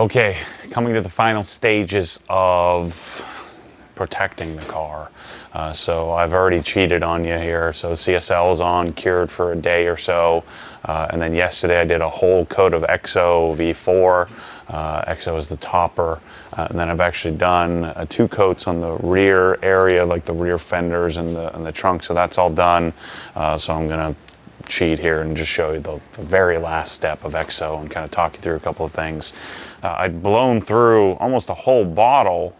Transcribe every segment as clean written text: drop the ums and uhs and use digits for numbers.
Okay, coming to the final stages of protecting the car. So I've already cheated on you here. So CSL is on, cured for a day or so. And then yesterday I did a whole coat of EXO V4. EXO is the topper. And then I've actually done 2 coats on the rear area, like the rear fenders and the trunk. So that's all done. So I'm gonna cheat here and just show you the very last step of EXO and kind of talk you through a couple of things. I'd blown through almost a whole bottle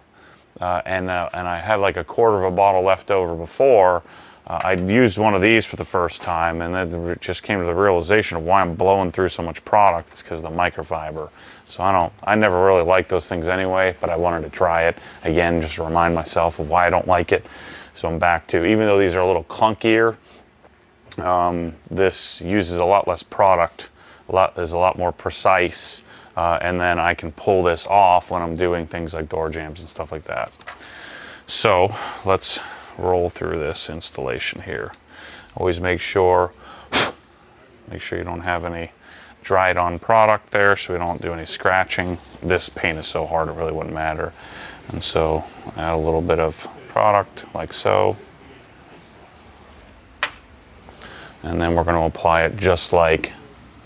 and I had like a quarter of a bottle left over before. I'd used one of these for the first time, and then it just came to the realization of why I'm blowing through so much product. It's because of the microfiber. So I never really liked those things anyway, but I wanted to try it again, just to remind myself of why I don't like it. So I'm back to, even though these are a little clunkier, this uses a lot less product, is a lot more precise. And then I can pull this off when I'm doing things like door jams and stuff like that. So let's roll through this installation here. Always make sure you don't have any dried on product there, so we don't do any scratching. This paint is so hard it really wouldn't matter. And so add a little bit of product like so. And then we're going to apply it just like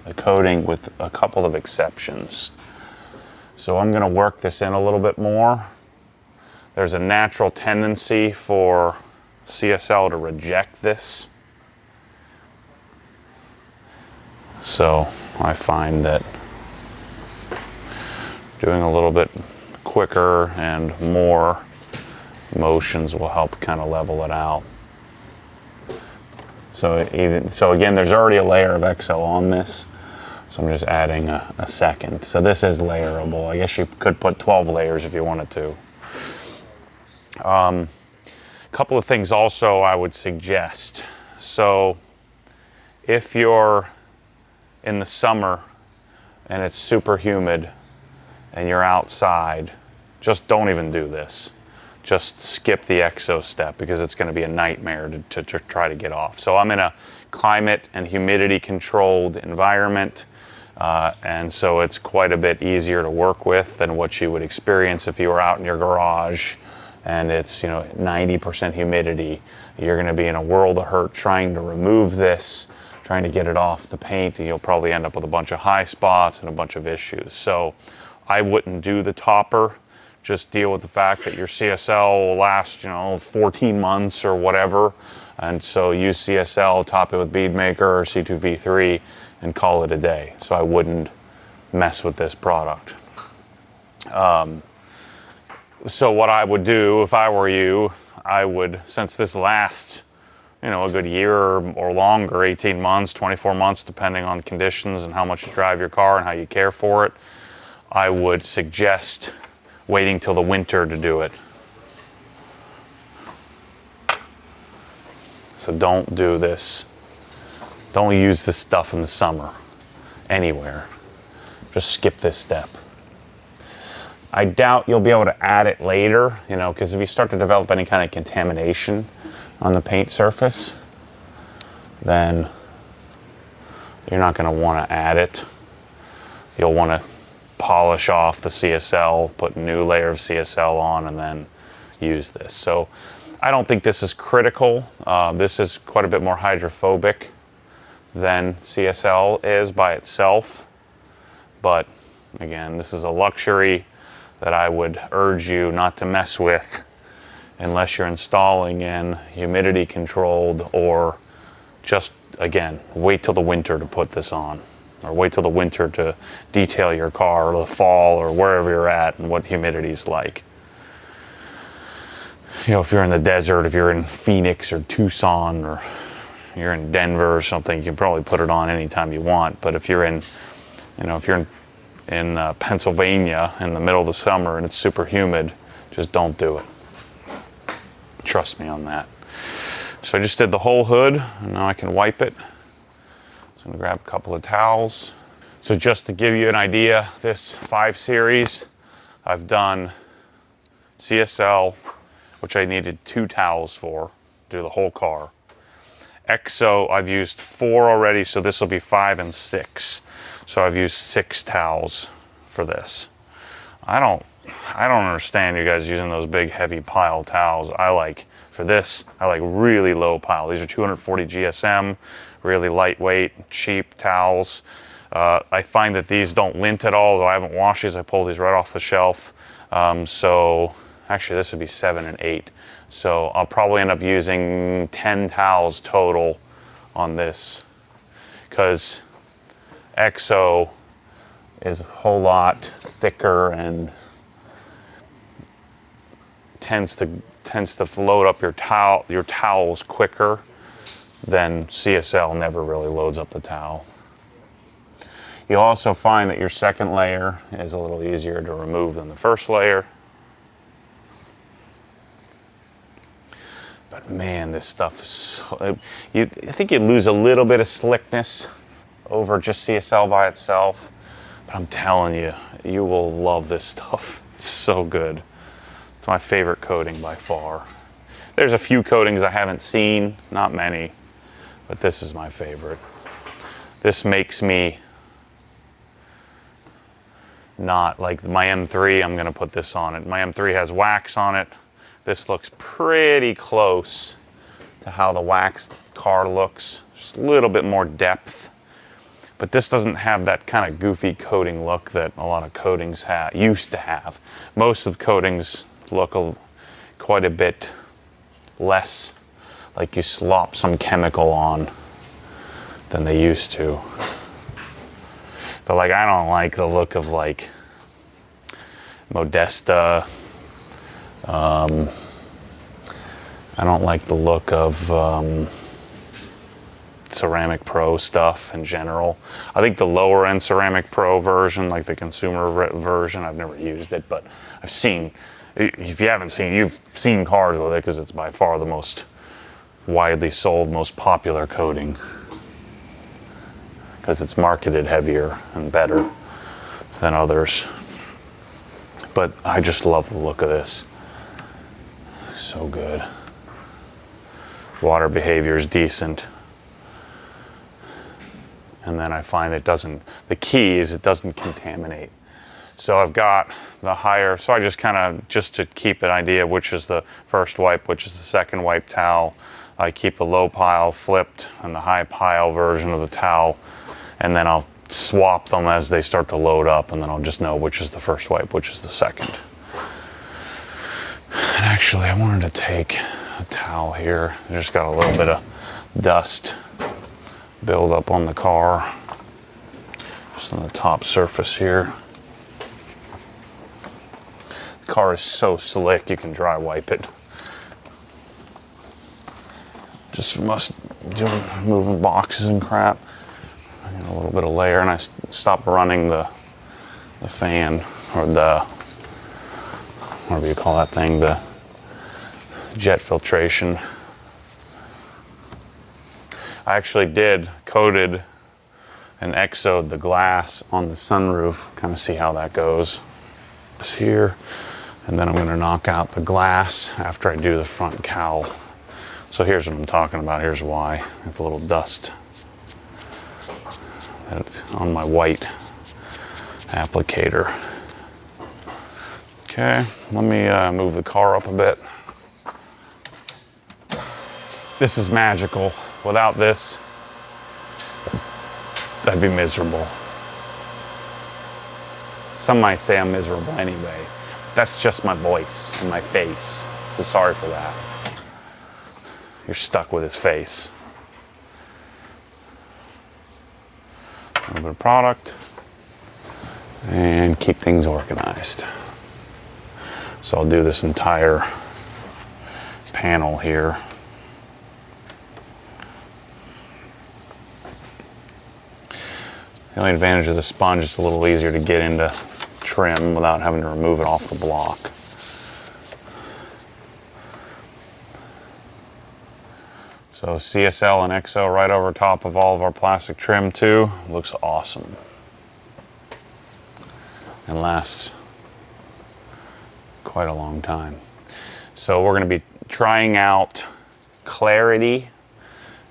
the coating, with a couple of exceptions. So I'm going to work this in a little bit more. There's a natural tendency for CSL to reject this. So I find that doing a little bit quicker and more motions will help kind of level it out. So again, there's already a layer of EXO on this. So I'm just adding a second. So this is layerable. I guess you could put 12 layers if you wanted to. A couple of things also I would suggest. So if you're in the summer and it's super humid and you're outside, just don't even do this. Just skip the EXO step, because it's going to be a nightmare to try to get off. So I'm in a climate and humidity controlled environment. And so it's quite a bit easier to work with than what you would experience if you were out in your garage and it's 90% humidity. You're going to be in a world of hurt trying to remove this, trying to get it off the paint, and you'll probably end up with a bunch of high spots and a bunch of issues. So I wouldn't do the topper. Just deal with the fact that your CSL will last 14 months or whatever. And so use CSL, top it with bead maker or C2 V3 and call it a day. So I wouldn't mess with this product. So what I would do if I were you, I would, since this lasts a good year or longer, 18 months, 24 months, depending on conditions and how much you drive your car and how you care for it, I would suggest waiting till the winter to do it. So don't do this. Don't use this stuff in the summer anywhere. Just skip this step. I doubt you'll be able to add it later, because if you start to develop any kind of contamination on the paint surface, then you're not going to want to add it. You'll want to polish off the CSL, put a new layer of CSL on, and then use this. So I don't think this is critical. This is quite a bit more hydrophobic than CSL is by itself. But again, this is a luxury that I would urge you not to mess with unless you're installing in humidity controlled, or just, again, wait till the winter to put this on. Or wait till the winter to detail your car, or the fall, or wherever you're at and what humidity is like. If you're in the desert, if you're in Phoenix or Tucson, or you're in Denver or something, you can probably put it on anytime you want. But if you're in, Pennsylvania in the middle of the summer and it's super humid, just don't do it. Trust me on that. So I just did the whole hood, and now I can wipe it. So I'm going to grab a couple of towels. So just to give you an idea, this 5 Series, I've done CSL, which I needed 2 towels for, to do the whole car. EXO, I've used 4 already, so this will be 5 and 6. So I've used 6 towels for this. I don't understand you guys using those big heavy pile towels. For this, I like really low pile. These are 240 GSM, really lightweight, cheap towels. I find that these don't lint at all, though I haven't washed these. I pulled these right off the shelf. So actually this would be 7 and 8. So I'll probably end up using 10 towels total on this, because EXO is a whole lot thicker and tends to load up your towels quicker than CSL never really loads up the towel. You'll also find that your second layer is a little easier to remove than the first layer. But man, this stuff is so, I think you lose a little bit of slickness over just CSL by itself. But I'm telling you, you will love this stuff. It's so good. It's my favorite coating by far. There's a few coatings I haven't seen, not many, but this is my favorite. This makes me not like my M3. I'm gonna put this on it. My M3 has wax on it. This looks pretty close to how the waxed car looks. Just a little bit more depth. But this doesn't have that kind of goofy coating look that a lot of coatings used to have. Most of the coatings look quite a bit less like you slop some chemical on than they used to. But like, I don't like the look of like Modesta. I don't like the look of Ceramic Pro stuff in general. I think the lower end Ceramic Pro version, like the consumer version, I've never used it, but I've seen, if you haven't seen, you've seen cars with it, because it's by far the most widely sold, most popular coating, because it's marketed heavier and better than others. But I just love the look of this. So good. Water behavior is decent. And then I find the key is it doesn't contaminate. So I've got the higher, so I just just to keep an idea of which is the first wipe, which is the second wipe towel, I keep the low pile flipped and the high pile version of the towel, and then I'll swap them as they start to load up, and then I'll just know which is the first wipe, which is the second. And actually, I wanted to take a towel here. I just got a little bit of dust build up on the car, just on the top surface here. The car is so slick, you can dry wipe it. Just from us moving boxes and crap. I got a little bit of layer, and I stopped running the fan, or the, whatever you call that thing, the jet filtration. I actually coated and EXO'd the glass on the sunroof, kind of see how that goes. It's here, and then I'm going to knock out the glass after I do the front cowl. So here's what I'm talking about. Here's why. With a little dust on my white applicator. Okay, let me move the car up a bit. This is magical. Without this, I'd be miserable. Some might say I'm miserable anyway. That's just my voice and my face. So sorry for that. You're stuck with his face. A little bit of product. And keep things organized. So I'll do this entire panel here. The only advantage of the sponge is it's a little easier to get into trim without having to remove it off the block. So CSL and EXO right over top of all of our plastic trim too. Looks awesome. And lasts quite a long time. So we're going to be trying out Clarity,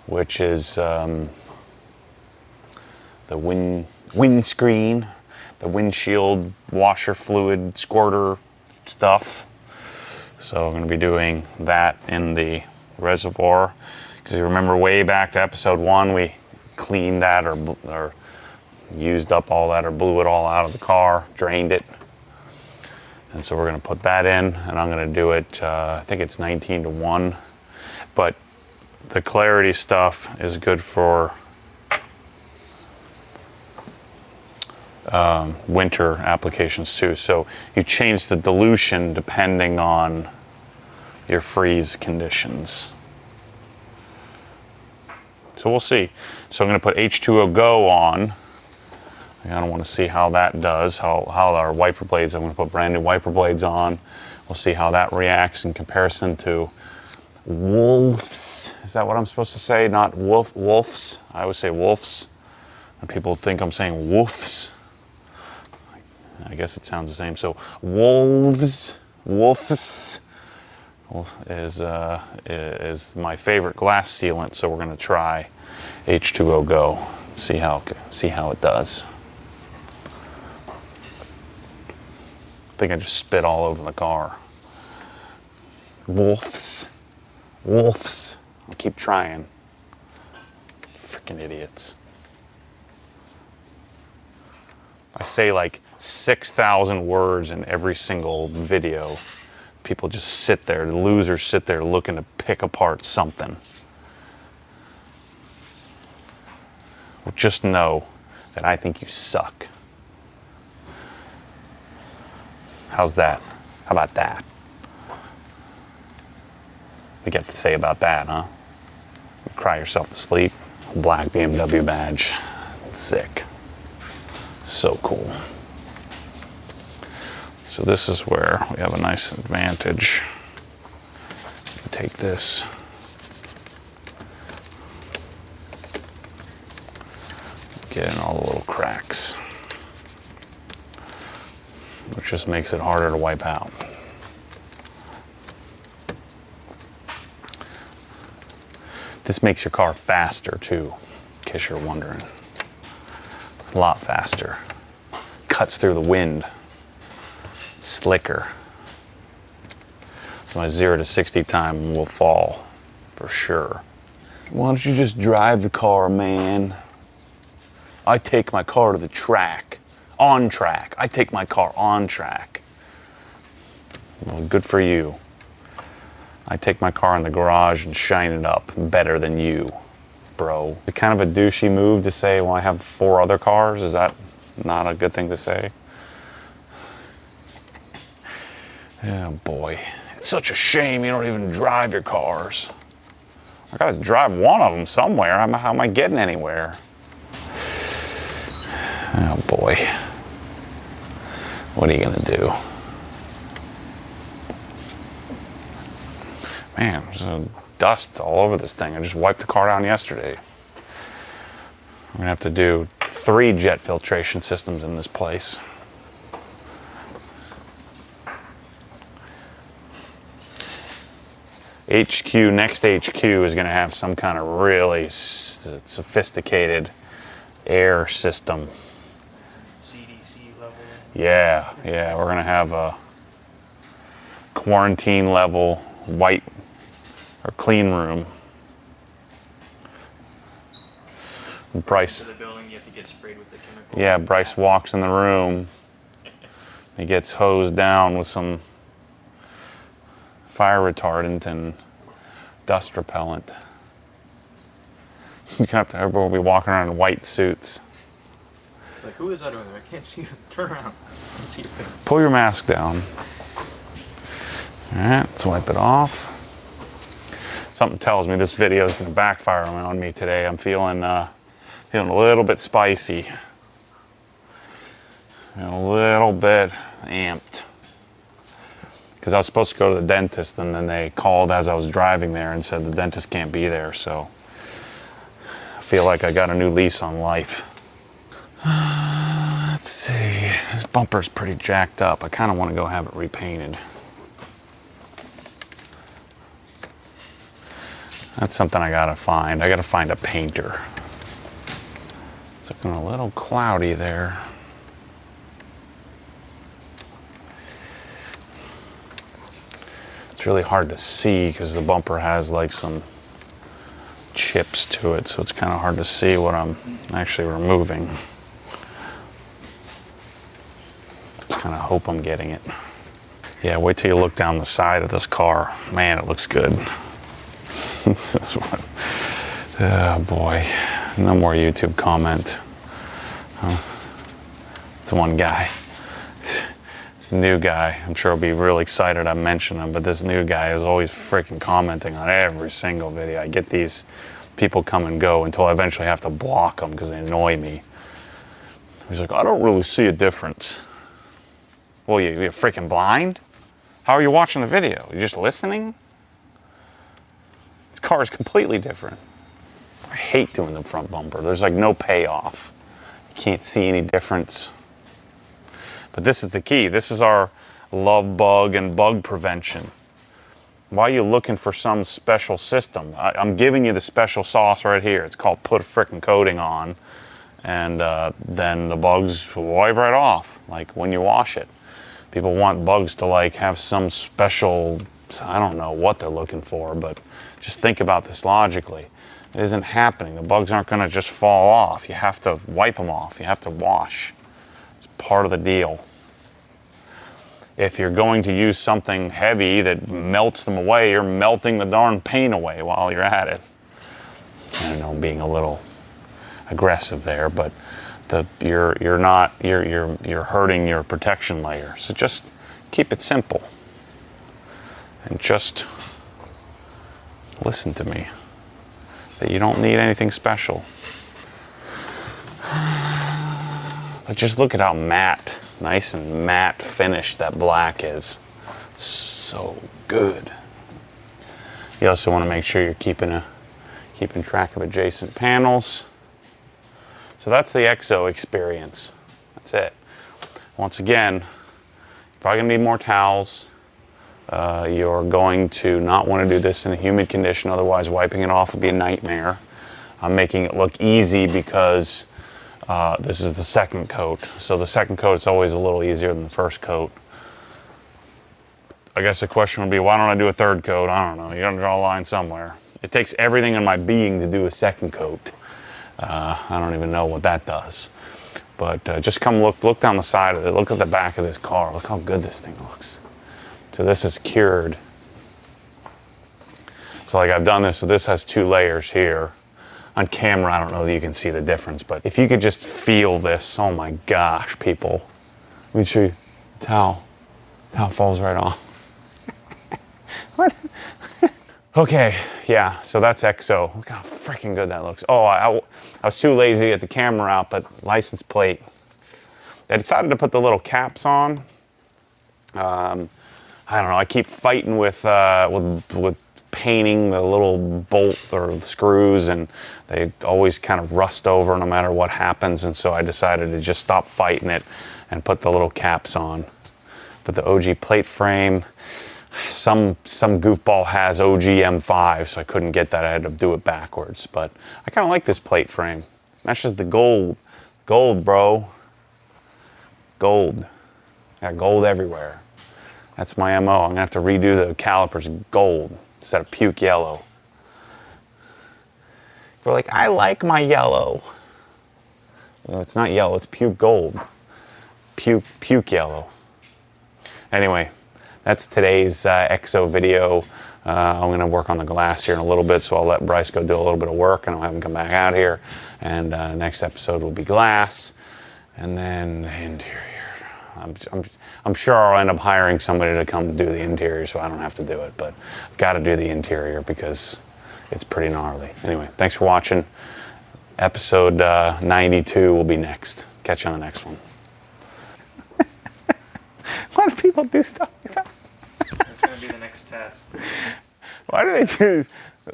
which is the windscreen the windshield washer fluid squirter stuff. So I'm going to be doing that in the reservoir. Because you remember way back to episode 1, we cleaned that or used up all that or blew it all out of the car, drained it. And so we're going to put that in, and I'm going to do it, I think it's 19:1. But the clarity stuff is good for winter applications too. So you change the dilution depending on your freeze conditions. So we'll see. So I'm going to put H2O Go on. I kind of want to see how that does, how our wiper blades, I'm going to put brand new wiper blades on. We'll see how that reacts in comparison to wolves. Is that what I'm supposed to say? Not wolves. I always say wolves. And people think I'm saying woofs. I guess it sounds the same. So wolves is my favorite glass sealant. So we're going to try H2O Go. See how it does. I think I just spit all over the car. Wolves. I'll keep trying. Freaking idiots. I say like 6,000 words in every single video. People just sit there, the losers sit there looking to pick apart something. Well, just know that I think you suck. How's that? How about that? We get to say about that, huh? Cry yourself to sleep. Black BMW badge. Sick. So cool. So this is where we have a nice advantage. Take this. Get in all the little cracks, which just makes it harder to wipe out. This makes your car faster too, in case you're wondering. A lot faster. Cuts through the wind. Slicker. So my 0 to 60 time will fall for sure. Why don't you just drive the car, man? I take my car to the track. On track. I take my car on track. Well, good for you. I take my car in the garage and shine it up better than you, bro. It's kind of a douchey move to say, well, I have 4 other cars. Is that not a good thing to say? Oh boy. It's such a shame you don't even drive your cars. I gotta drive one of them somewhere. How am I getting anywhere? Oh boy. What are you gonna do? Man, there's dust all over this thing. I just wiped the car down yesterday. I'm gonna have to do 3 jet filtration systems in this place. Next HQ is gonna have some kind of really sophisticated air system. CDC level. Yeah, we're gonna have a quarantine level white or clean room. Bryce. The building, you have to get sprayed with the chemical. Yeah, Bryce walks in the room. He gets hosed down with some fire retardant and dust repellent. You're gonna have to, everyone will be walking around in white suits. Like, who is that over there? I can't see you. Turn around. I can't see your face. Pull your mask down. All right, let's wipe it off. Something tells me this video is gonna backfire on me today. I'm feeling a little bit spicy. A little bit amped. Because I was supposed to go to the dentist, and then they called as I was driving there and said the dentist can't be there, so I feel like I got a new lease on life. Let's see, this bumper's pretty jacked up. I kind of want to go have it repainted. That's something I gotta find. I gotta find a painter. It's looking a little cloudy there. It's really hard to see because the bumper has like some chips to it, so it's kind of hard to see what I'm actually removing. Just kind of hope I'm getting it. Yeah, wait till you look down the side of this car. Man, it looks good. This is what, oh boy, no more YouTube comment. It's one guy. It's a new guy. I'm sure he'll be really excited I mentioned him, but this new guy is always freaking commenting on every single video. I get these people come and go until I eventually have to block them because they annoy me. He's like, I don't really see a difference. Well, you're freaking blind? How are you watching the video? You're just listening? This car is completely different. I hate doing the front bumper. There's like no payoff. You can't see any difference. But this is the key. This is our love bug and bug prevention. Why are you looking for some special system? I'm giving you the special sauce right here. It's called put a frickin' coating on, and then the bugs will wipe right off, like when you wash it. People want bugs to like have some special, I don't know what they're looking for, but just think about this logically. It isn't happening. The bugs aren't gonna just fall off. You have to wipe them off. You have to wash. It's part of the deal. If you're going to use something heavy that melts them away, you're melting the darn paint away while you're at it. I know I'm being a little aggressive there, but you're hurting your protection layer. So just keep it simple and just listen to me. That you don't need anything special. But just look at how matte, nice and matte finish that black is. So good. You also want to make sure you're keeping track of adjacent panels. So that's the EXO experience. That's it. Once again, you're probably gonna need more towels. You're going to not want to do this in a humid condition, otherwise wiping it off would be a nightmare. I'm making it look easy because this is the second coat. So the second coat is always a little easier than the first coat. I guess the question would be, why don't I do a third coat? I don't know. You gotta draw a line somewhere. It takes everything in my being to do a second coat. I don't even know what that does. But just come look down the side of it. Look at the back of this car. Look how good this thing looks. So this is cured. So like I've done this, so this has 2 layers here. On camera, I don't know that you can see the difference, but if you could just feel this, oh my gosh, people. Let me show you the towel. The towel falls right off. What? Okay, yeah, so that's EXO. Look how freaking good that looks. Oh, I was too lazy to get the camera out, but license plate. I decided to put the little caps on. I don't know, I keep fighting with painting the little bolt or the screws, and they always kind of rust over no matter what happens, and so I decided to just stop fighting it and put the little caps on. But the OG plate frame, some goofball has OG M5, so I couldn't get that. I had to do it backwards, but I kind of like this plate frame. Matches the gold. Gold, bro. Gold. Got gold everywhere. That's my MO. I'm gonna have to redo the calipers gold instead of puke yellow. We're like, I like my yellow. Well, it's not yellow, it's puke gold. Puke yellow. Anyway, that's today's EXO video. I'm gonna work on the glass here in a little bit, so I'll let Bryce go do a little bit of work and I'll have him come back out here. And next episode will be glass, and then the interior. I'm sure I'll end up hiring somebody to come do the interior so I don't have to do it, but I've got to do the interior because it's pretty gnarly. Anyway, thanks for watching. Episode 92 will be next. Catch you on the next one. Why do people do stuff like that? That's going to be the next test. Why do they do this?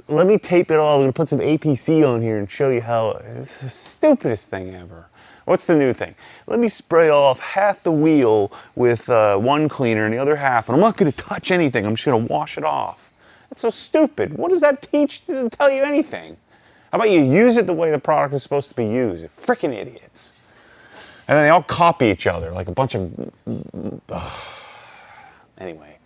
Let me tape it all. I'm going to put some APC on here and show you how it's the stupidest thing ever. What's the new thing? Let me spray off half the wheel with one cleaner and the other half, and I'm not going to touch anything. I'm just going to wash it off. That's so stupid. What does that teach to tell you anything? How about you use it the way the product is supposed to be used? You're freaking idiots. And then they all copy each other like a bunch of... Anyway.